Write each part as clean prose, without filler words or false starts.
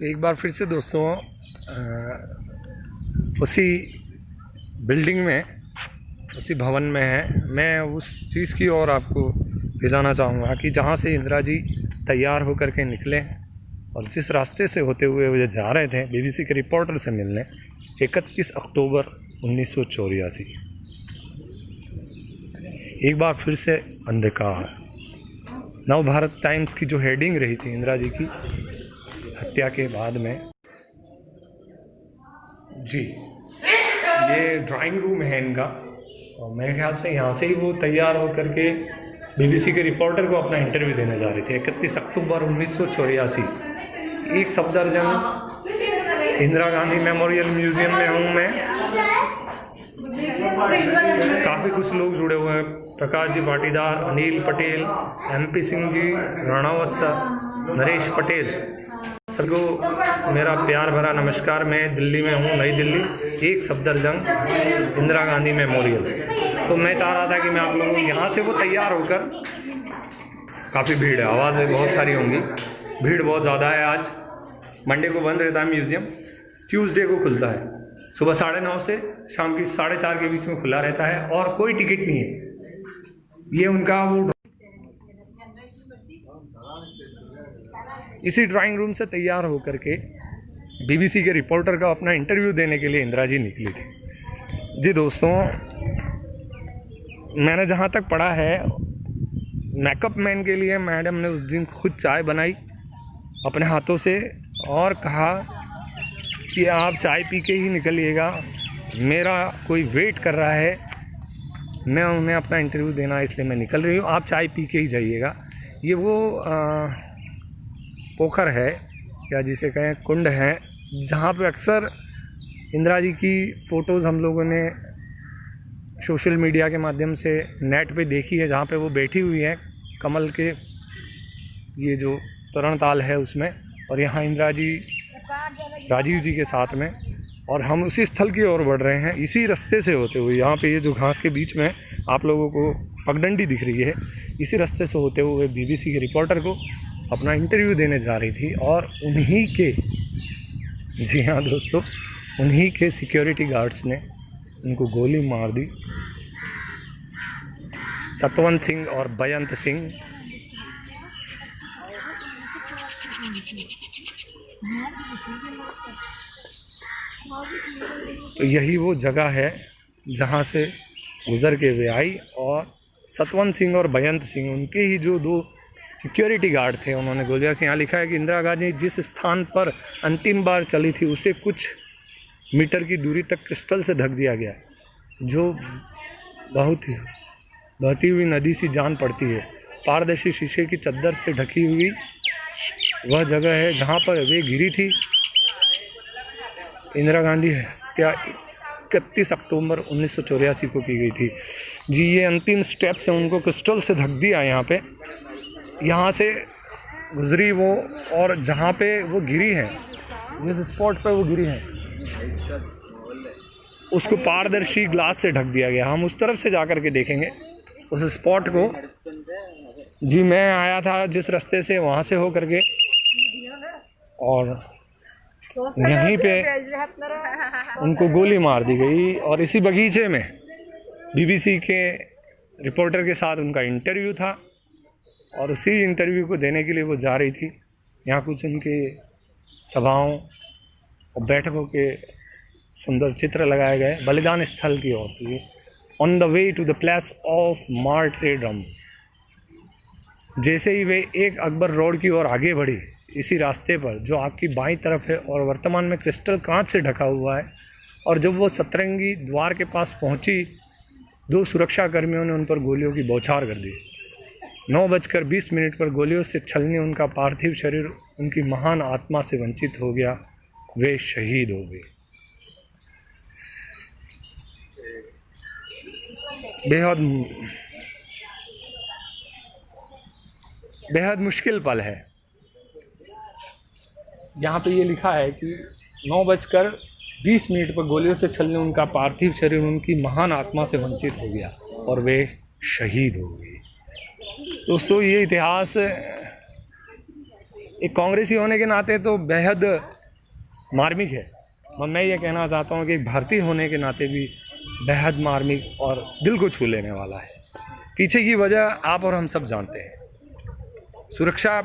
एक बार फिर से दोस्तों उसी बिल्डिंग में, उसी भवन में है। मैं उस चीज़ की ओर आपको ले जाना चाहूँगा कि जहाँ से इंदिरा जी तैयार होकर के निकले और जिस रास्ते से होते हुए वो जा रहे थे बीबीसी के रिपोर्टर से मिलने 31 अक्टूबर 1984। एक बार फिर से अंधकार। नव भारत टाइम्स की जो हेडिंग रही थी इंदिरा जी की हत्या के बाद में, जी ये ड्राइंग रूम है इनका, और मेरे ख्याल से यहाँ से ही वो तैयार होकर के बीबीसी के रिपोर्टर को अपना इंटरव्यू देने जा रहे थे। 31 अक्टूबर 1984। एक सफदरजंग इंदिरा गांधी मेमोरियल म्यूजियम में हूँ मैं। काफ़ी कुछ लोग जुड़े हुए हैं, Prakash ji Patidar, Anil Patel, MP Singh ji, Ranawat sir, Naresh Patel sir को मेरा प्यार भरा नमस्कार। मैं दिल्ली में हूँ, नई दिल्ली, एक सफदरजंग इंदिरा गांधी मेमोरियल। तो मैं चाह रहा था कि मैं आप लोगों को यहाँ से वो तैयार होकर, काफ़ी भीड़ है, आवाज़ें बहुत सारी होंगी, भीड़ बहुत ज़्यादा है। आज मंडे को बंद रहता है म्यूज़ियम, ट्यूसडे को खुलता है, सुबह 9:30 से शाम की 4:30 के बीच में खुला रहता है और कोई टिकट नहीं है। ये उनका वो इसी ड्राइंग रूम से तैयार होकर के बीबीसी के रिपोर्टर का अपना इंटरव्यू देने के लिए इंदिरा जी निकली थी। जी दोस्तों, मैंने जहाँ तक पढ़ा है, मेकअप मैन के लिए मैडम ने उस दिन खुद चाय बनाई अपने हाथों से और कहा कि आप चाय पी के ही निकलिएगा, मेरा कोई वेट कर रहा है, मैं उन्हें अपना इंटरव्यू देना है इसलिए मैं निकल रही हूँ, आप चाय पी के ही जाइएगा। ये वो पोखर है या जिसे कहें कुंड है, जहाँ पे अक्सर इंदिरा जी की फ़ोटोज़ हम लोगों ने सोशल मीडिया के माध्यम से नेट पे देखी है, जहाँ पे वो बैठी हुई है कमल के ये जो तरण ताल है उसमें, और यहाँ इंदिरा जी राजीव जी के साथ में, और हम उसी स्थल की ओर बढ़ रहे हैं इसी रास्ते से होते हुए। यहाँ पे ये जो घास के बीच में आप लोगों को पगडंडी दिख रही है, इसी रास्ते से होते हुए बीबीसी के रिपोर्टर को अपना इंटरव्यू देने जा रही थी। और उन्हीं के, जी हाँ दोस्तों, उन्हीं के सिक्योरिटी गार्ड्स ने उनको गोली मार दी। सतवंत सिंह और बेअंत सिंह। तो यही वो जगह है जहाँ से गुजर के वे आई, और सतवंत सिंह और बेअंत सिंह, उनके ही जो दो सिक्योरिटी गार्ड थे, उन्होंने गोलियां से। यहाँ लिखा है कि इंदिरा गांधी जिस स्थान पर अंतिम बार चली थी उसे कुछ मीटर की दूरी तक क्रिस्टल से ढक दिया गया, जो बहुत ही बहती हुई नदी सी जान पड़ती है। पारदर्शी शीशे की चद्दर से ढकी हुई वह जगह है जहाँ पर वे गिरी थी। इंदिरा गांधी हत्या 31 अक्टूबर 1984 को की गई थी। जी ये अंतिम स्टेप से उनको क्रिस्टल से ढक दिया। यहाँ से गुजरी वो, और जहाँ पे वो गिरी है, जिस स्पॉट पे वो गिरी है, उसको पारदर्शी ग्लास से ढक दिया गया। हम उस तरफ से जा कर के देखेंगे उस स्पॉट को। जी मैं आया था जिस रास्ते से, वहाँ से हो करके, और यहीं पे उनको गोली मार दी गई। और इसी बगीचे में बीबीसी के रिपोर्टर के साथ उनका इंटरव्यू था, और उसी इंटरव्यू को देने के लिए वो जा रही थी। यहाँ कुछ उनके सभाओं और बैठकों के सुंदर चित्र लगाए गए बलिदान स्थल की ओर। On the way to the place of martyrdom. जैसे ही वे एक अकबर रोड की ओर आगे बढ़ी, इसी रास्ते पर जो आपकी बाईं तरफ है और वर्तमान में क्रिस्टल कांच से ढका हुआ है, और जब वो सतरंगी द्वार के पास पहुंची, 2 सुरक्षा कर्मियों ने उन पर गोलियों की बौछार कर दी। 9:20 पर गोलियों से छलनी उनका पार्थिव शरीर उनकी महान आत्मा से वंचित हो गया, वे शहीद हो गए। बेहद मुश्किल पल है। यहाँ पे ये लिखा है कि 9:20 पर गोलियों से छलनी उनका पार्थिव शरीर उनकी महान आत्मा से वंचित हो गया और वे शहीद हो गए। दोस्तों ये इतिहास एक कांग्रेसी होने के नाते तो बेहद मार्मिक है, और मैं ये कहना चाहता हूँ कि एक भारतीय होने के नाते भी बेहद मार्मिक और दिल को छू लेने वाला है। पीछे की वजह आप और हम सब जानते हैं। सुरक्षा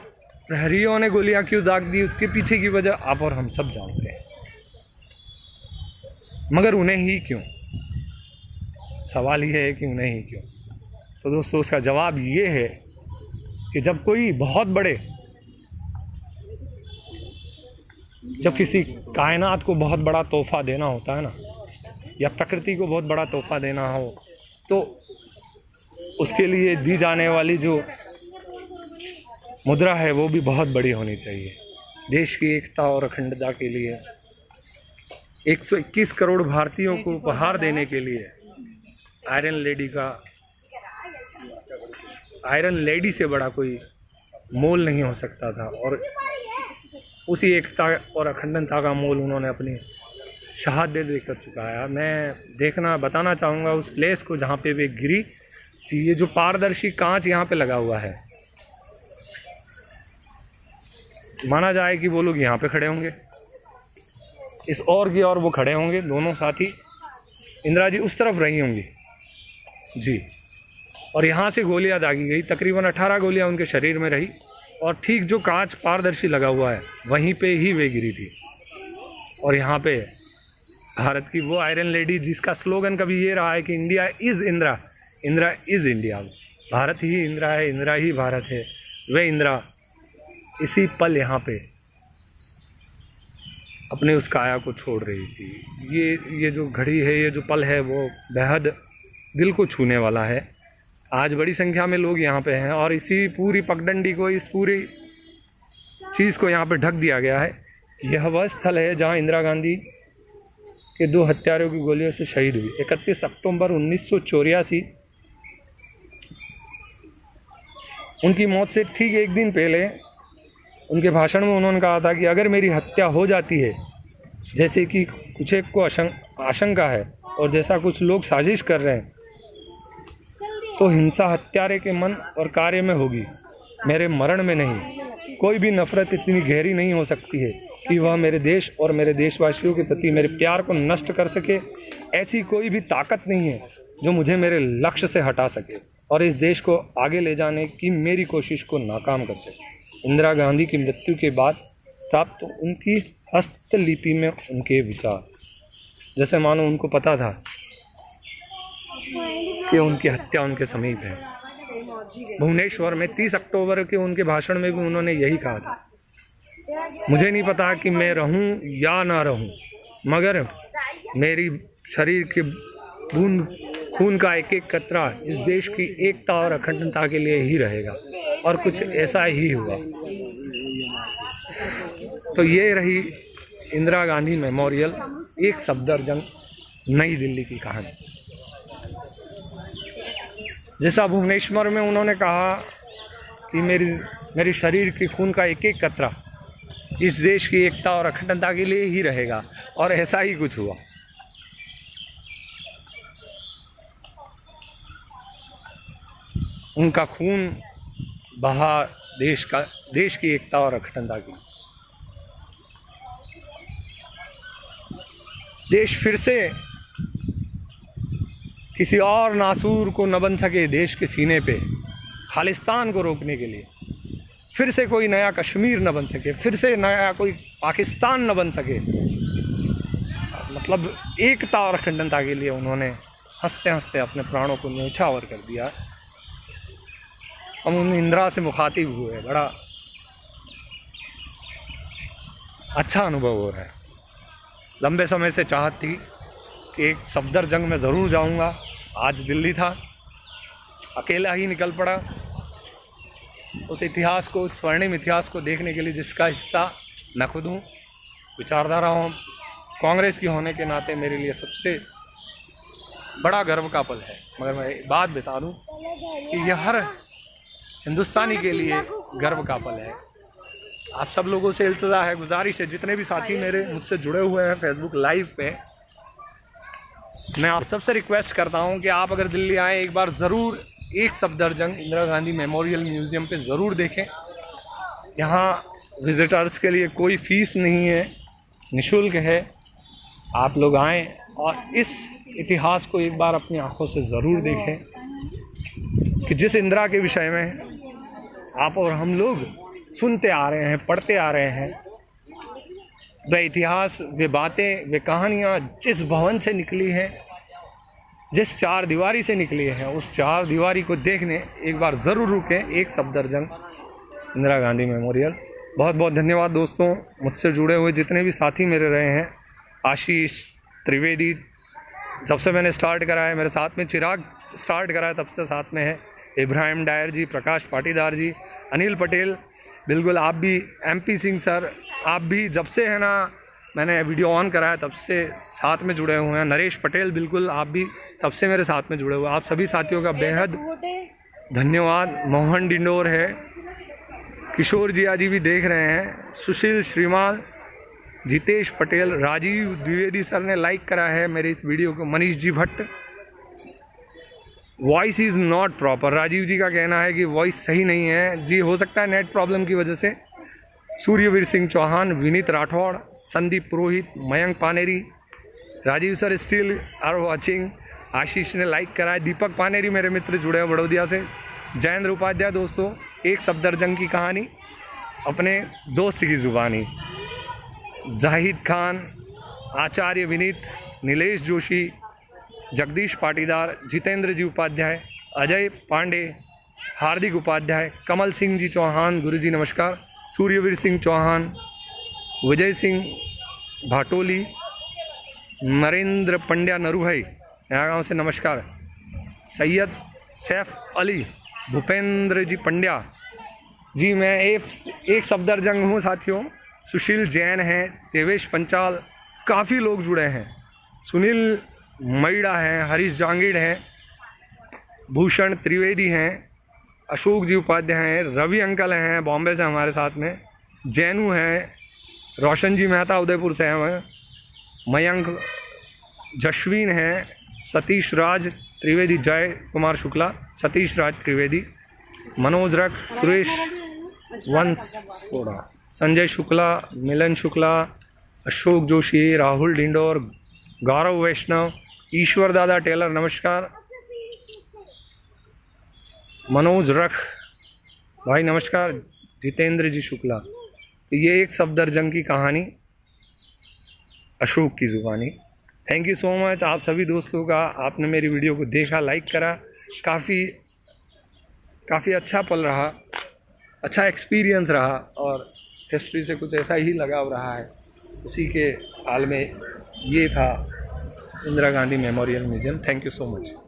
प्रहरियों ने गोलियां क्यों दाग दी, उसके पीछे की वजह आप और हम सब जानते हैं। मगर उन्हें ही क्यों? सवाल ये है कि उन्हें ही क्यों? तो दोस्तों, उसका जवाब ये है कि जब कोई बहुत बड़े, जब किसी कायनात को बहुत बड़ा तोहफा देना होता है ना, या प्रकृति को बहुत बड़ा तोहफा देना हो, तो उसके लिए दी जाने वाली जो मुद्रा है वो भी बहुत बड़ी होनी चाहिए। देश की एकता और अखंडता के लिए 121 करोड़ भारतीयों को उपहार देने के लिए आयरन लेडी से बड़ा कोई मोल नहीं हो सकता था, और उसी एकता और अखंडता का मोल उन्होंने अपनी शहादत देकर चुकाया। मैं बताना चाहूँगा उस प्लेस को जहाँ पे वे गिरी। ये जो पारदर्शी कांच यहाँ पे लगा हुआ है, माना जाए कि वो लोग यहाँ पे खड़े होंगे, इस ओर की ओर वो खड़े होंगे, दोनों साथी। इंदिरा जी उस तरफ रही होंगी जी, और यहाँ से गोलियाँ दागी गई। तकरीबन 18 गोलियाँ उनके शरीर में रही, और ठीक जो कांच पारदर्शी लगा हुआ है वहीं पे ही वे गिरी थी। और यहाँ पे भारत की वो आयरन लेडी जिसका स्लोगन कभी ये रहा है कि India is Indira, Indira is India, Bharat ही इंदिरा है, इंदिरा ही भारत है, वे इंदिरा इसी पल यहाँ पे अपने उस काया को छोड़ रही थी। ये जो घड़ी है, ये जो पल है, वो बेहद दिल को छूने वाला है। आज बड़ी संख्या में लोग यहाँ पे हैं, और इसी पूरी पगडंडी को, इस पूरी चीज़ को यहाँ पे ढक दिया गया है। यह वह स्थल है जहाँ इंदिरा गांधी के 2 हत्यारों की गोलियों से शहीद हुई। 31 अक्टूबर 1984, उनकी मौत से ठीक एक दिन पहले उनके भाषण में उन्होंने कहा था कि अगर मेरी हत्या हो जाती है, जैसे कि कुछ एक को आशंका है और जैसा कुछ लोग साजिश कर रहे हैं, तो हिंसा हत्यारे के मन और कार्य में होगी, मेरे मरण में नहीं। कोई भी नफरत इतनी गहरी नहीं हो सकती है कि वह मेरे देश और मेरे देशवासियों के प्रति मेरे प्यार को नष्ट कर सके। ऐसी कोई भी ताकत नहीं है जो मुझे मेरे लक्ष्य से हटा सके और इस देश को आगे ले जाने की मेरी कोशिश को नाकाम कर सके। इंदिरा गांधी की मृत्यु के बाद प्राप्त उनकी हस्तलिपि में उनके विचार, जैसे मानो उनको पता था कि उनकी हत्या उनके समीप है। भुवनेश्वर में 30 अक्टूबर के उनके भाषण में भी उन्होंने यही कहा था, मुझे नहीं पता कि मैं रहूं या ना रहूं, मगर मेरी शरीर के बूंद खून का एक एक कतरा इस देश की एकता और अखंडता के लिए ही रहेगा। और कुछ ऐसा ही हुआ। तो ये रही इंदिरा गांधी मेमोरियल, एक सफदरजंग, नई दिल्ली की कहानी। जैसा भुवनेश्वर में उन्होंने कहा कि मेरी शरीर के खून का एक एक कतरा इस देश की एकता और अखंडता के लिए ही रहेगा, और ऐसा ही कुछ हुआ। उनका खून बहा देश की एकता और अखंडता की। देश फिर से किसी और नासूर को न बन सके, देश के सीने पे खालिस्तान को रोकने के लिए फिर से कोई नया कश्मीर न बन सके, फिर से नया कोई पाकिस्तान न बन सके। मतलब एकता और अखंडता के लिए उन्होंने हंसते हंसते अपने प्राणों को न्यौछावर कर दिया। हम उन इंदिरा से मुखातिब हुए, बड़ा अच्छा अनुभव हो रहा है। लंबे समय से चाहत थी कि एक सफदरजंग में ज़रूर जाऊंगा। आज दिल्ली था, अकेला ही निकल पड़ा उस इतिहास को, उस स्वर्णिम इतिहास को देखने के लिए जिसका हिस्सा मैं खुद हूँ। विचारधारा हूँ कांग्रेस की होने के नाते मेरे लिए सबसे बड़ा गर्व का पल है। मगर मैं एक बात बता दूँ कि यह हर हिंदुस्तानी के लिए गर्व का पल है। आप सब लोगों से इल्तिजा है, गुजारिश है, जितने भी साथी मेरे मुझसे जुड़े हुए हैं फेसबुक लाइव पे, मैं आप सबसे रिक्वेस्ट करता हूं कि आप अगर दिल्ली आएँ एक बार ज़रूर एक सफदरजंग इंदिरा गांधी मेमोरियल म्यूज़ियम पे ज़रूर देखें। यहाँ विजिटर्स के लिए कोई फीस नहीं है, निःशुल्क है। आप लोग आएँ और इस इतिहास को एक बार अपनी आंखों से ज़रूर देखें कि जिस इंदिरा के विषय में आप और हम लोग सुनते आ रहे हैं, पढ़ते आ रहे हैं, वह इतिहास, वे बातें, वे कहानियाँ जिस भवन से निकली हैं, जिस चार दीवारी से निकली है, उस चार दीवारी को देखने एक बार ज़रूर रुकें। एक सफदरजंग इंदिरा गांधी मेमोरियल। बहुत बहुत धन्यवाद दोस्तों, मुझसे जुड़े हुए जितने भी साथी मेरे रहे हैं। आशीष त्रिवेदी, जब से मैंने स्टार्ट करा है मेरे साथ में, चिराग स्टार्ट करा है तब से साथ में है, इब्राहिम डायर जी, प्रकाश पाटीदार जी, अनिल पटेल, बिल्कुल आप भी, MP सिंह सर, आप भी जब से है ना मैंने वीडियो ऑन करा है तब से साथ में जुड़े हुए हैं। नरेश पटेल, बिल्कुल आप भी तब से मेरे साथ में जुड़े हुए हैं। आप सभी साथियों का बेहद धन्यवाद। मोहन डिंडोर है, किशोर जी आदि भी देख रहे हैं, सुशील श्रीमाल, जितेश पटेल, राजीव द्विवेदी सर ने लाइक करा है मेरे इस वीडियो को, Manish ji Bhatt. Voice is not proper, Rajiv ji का कहना है कि वॉइस सही नहीं है जी, हो सकता है नेट प्रॉब्लम की वजह से। Suryaveer Singh Chauhan, Vineet Rathore, Sandeep Purohit, Mayank Paneri, Rajiv sir still are watching, Ashish ने लाइक करा है, दीपक पानेरी मेरे मित्र जुड़े हैं बड़ौदिया से, जयेंद्र उपाध्याय। दोस्तों, एक सफदरजंग की कहानी अपने दोस्त की ज़ुबानी, जाहिद खान, आचार्य विनीत, नीलेश जोशी, जगदीश पाटीदार, जितेंद्र जी उपाध्याय, अजय पांडे, हार्दिक उपाध्याय, कमल सिंह जी चौहान, गुरु जी नमस्कार, सूर्यवीर सिंह चौहान, विजय सिंह भाटोली, नरेंद्र पंड्या नरूभाई नया गाँव से नमस्कार, सैयद सैफ अली, भूपेंद्र जी पंड्या जी, मैं एक सफदरजंग हूँ साथियों। सुशील जैन हैं, देवेश पंचाल, काफ़ी लोग जुड़े हैं, सुनील मैड़ा हैं, हरीश जांगीड़ हैं, भूषण त्रिवेदी हैं, अशोक जी उपाध्याय हैं, रवि अंकल हैं बॉम्बे से हमारे साथ में, जैनू हैं, रोशन जी मेहता उदयपुर से हैं, मयंक, जश्विन हैं, सतीश राज त्रिवेदी, जय कुमार शुक्ला, सतीश राज त्रिवेदी, मनोज रख, सुरेश वंश थोड़ा, संजय शुक्ला, मिलन शुक्ला, अशोक जोशी, राहुल डिंडोर, गौरव वैष्णव, ईश्वर दादा टेलर नमस्कार, मनोज रख भाई नमस्कार, जितेंद्र जी शुक्ला। ये एक सफदरजंग की कहानी अशोक की ज़ुबानी। थैंक यू सो मच आप सभी दोस्तों का, आपने मेरी वीडियो को देखा, लाइक करा, काफ़ी अच्छा पल रहा, अच्छा एक्सपीरियंस रहा और हिस्ट्री से कुछ ऐसा ही लगाव रहा है। उसी के हाल में ये था Indira Gandhi memorial museum. Thank you so much.